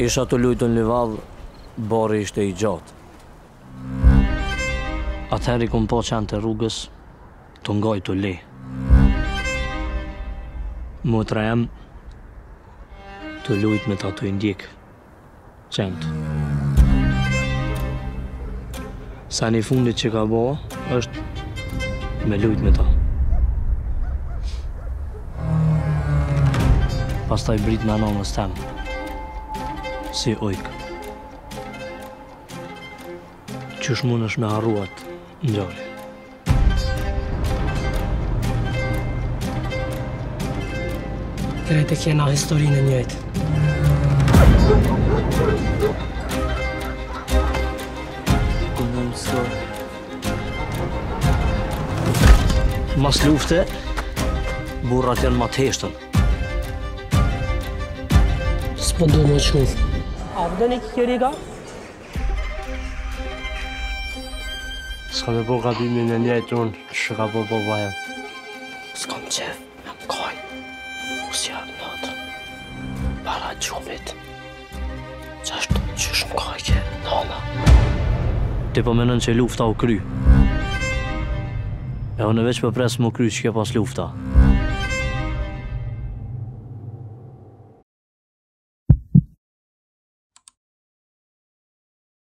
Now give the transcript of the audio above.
Isha të lujtë në livadh, bari ishte i gjatë. Atëheri kom po qenë të rrugës, të ngaj të le. Motra jem, të lujtë me ta të indjek. Qentë. Sa një fundit që ka bo, është me lujtë me ta. Pastaj brit me anonës temë, si ojkë. Qysh mund është me harruat në gjari. Krejt e kena historinë e njëjtë. Mas lufte, burrat janë ma të heshtën. S'po do më shumë. A vëdo një kjerika? S'ka me po gabimin e njëjtë unë, që ka po bajem. S'kam qef, me m'kaj. Usja natër. Para gjumit. Qashtu qysh m'kaj ke nana. Ti po menën që lufta u kry. E unë veç për presë më kry që ke pas lufta.